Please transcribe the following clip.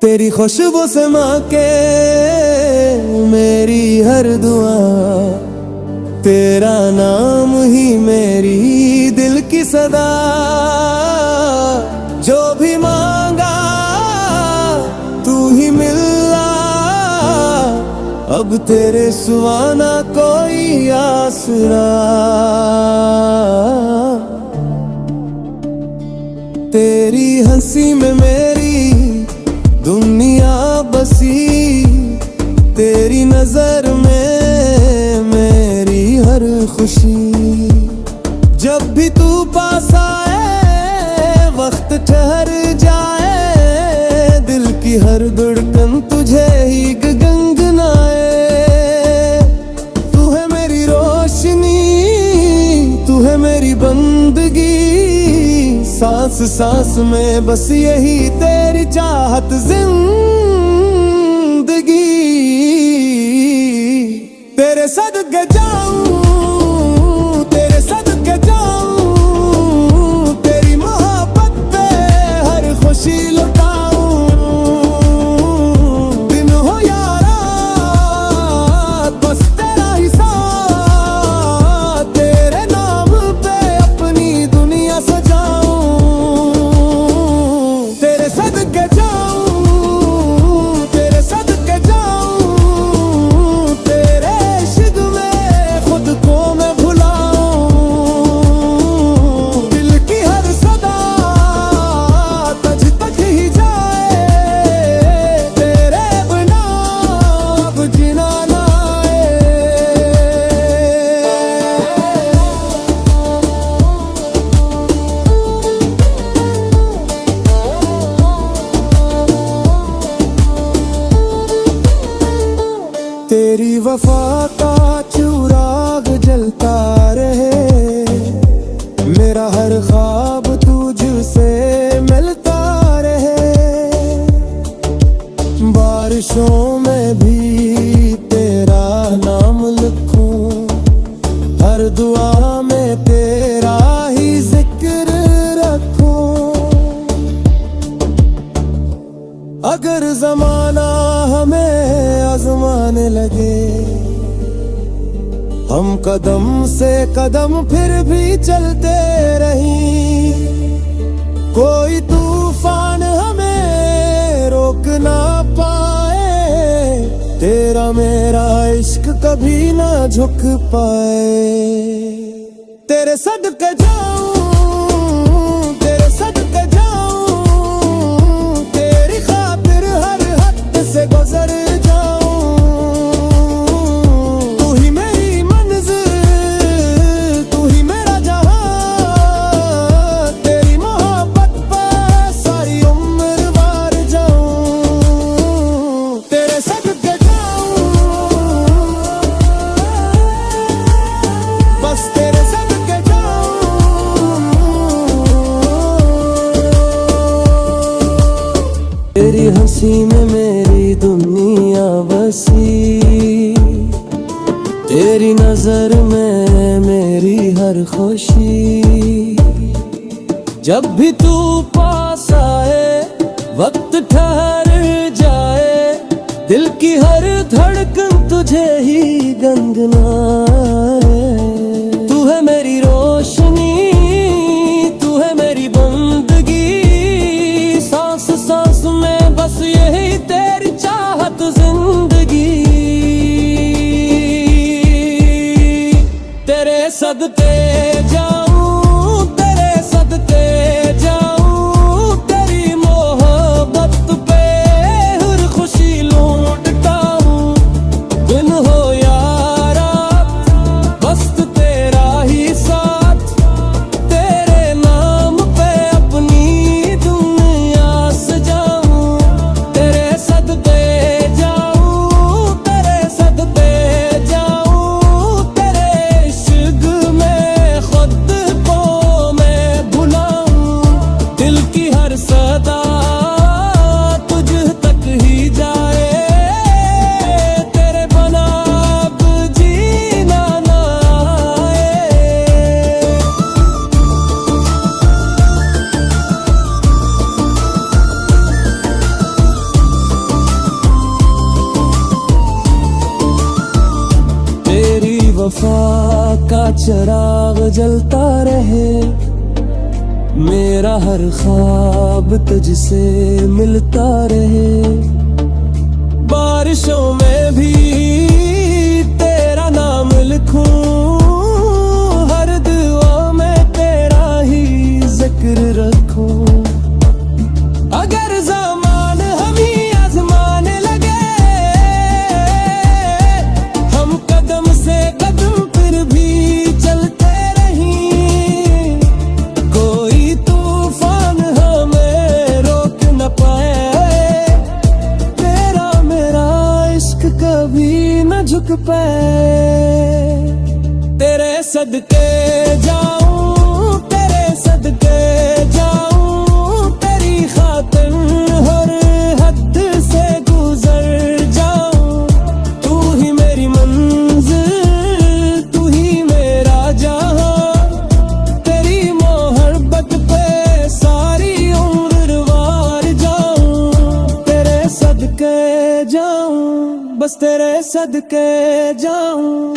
तेरी खुशबू से महके मेरी हर दुआ, तेरा नाम ही मेरी दिल की सदा। जो भी मांगा तू ही मिला, अब तेरे सिवा ना कोई आसरा। तेरी हंसी में मेरी दुनिया बसी, तेरी नजर में मेरी हर खुशी। जब भी तू पास आए वक्त ठहर जाए, दिल की हर धड़कन तुझे ही गुनगुनाए। तू है मेरी रोशनी, तू है मेरी बंदगी, सांस सांस में बस यही तेरी चाहत जिंदगी। तेरे सदके जाऊं, तेरे सदके जाऊं, तेरी मोहब्बत पे हर खुशी लुटाऊं। दिन हो या रात बस तेरा ही साथ, तेरे नाम पे अपनी दुनिया सजाऊं। तेरे सदके जाऊं, तेरे सदके जाऊं, तेरे इश्क में खुद को मैं भुलाऊं। दिल की हर सदा तुझ तक ही जाए, तेरे बिना अब जीना ना तेरी वफा का चिराग जलता रहे, मेरा हर ख्वाब तुझसे मिलता रहे। बारिशों में भी तेरा नाम लिखूं, हर दुआ में तेरा ही जिक्र रखूं। अगर जमाना हमें आजमाने लगे, हम कदम से कदम फिर भी चलते रहीं। कोई तूफान हमें रोक ना पाए, तेरा मेरा इश्क कभी ना झुक पाए। तेरे सदके जाऊं, तेरे सदके जाऊं, तेरी खातिर हर हद से गुजर जाऊं। तू ही मेरी मंजिल, तू ही मेरा जहां, तेरी मोहब्बत पर सारी उम्र वार जाऊं। तेरे सदके जाऊं, बस तेरे सदके जाऊं। तेरी हंसी में मेरी दुनिया बसी, तेरी नजर में मेरी हर खुशी। जब भी तू पास आए वक्त ठहर जाए, दिल की हर धड़कन तुझे ही गुनगुनाए। तू है मेरी रोशनी, तू है मेरी बंदगी, सांस सांस में बस यही तेरी चाहत जिंदगी। तेरे सदके जाऊं, तेरे सदके जाऊं, तेरी मोहब्बत पे हर खुशी लूटता हूँ। दिन हो या रात बस तेरा ही साथ, तेरे नाम पे अपनी दुनिया सजाऊं। तेरे सदके जाऊं, तेरे सदके जाऊं, तेरे इश्क में वफा का चिराग जलता रहे, मेरा हर ख्वाब तुझसे मिलता रहे। बारिशों में भी तेरा नाम लिखूं, हर दुआ में तेरा ही जिक्र रखूं। अगर ज़मान हम ही आज़माने लगे, हम कदम से कदम फिर भी चलते रहें। कोई तूफान हमें रोक न पाए, तेरा मेरा इश्क कभी न झुक पाए। तेरे सदके जाऊं, तेरे सदके जाऊं, तेरी खातिर हर हद से गुजर जाऊं। तू ही मेरी मंजिल, तू ही मेरा जहां, तेरी मोहब्बत पे सारी उम्र वार जाऊं। तेरे सदके जाऊं, बस तेरे सदके जाऊं।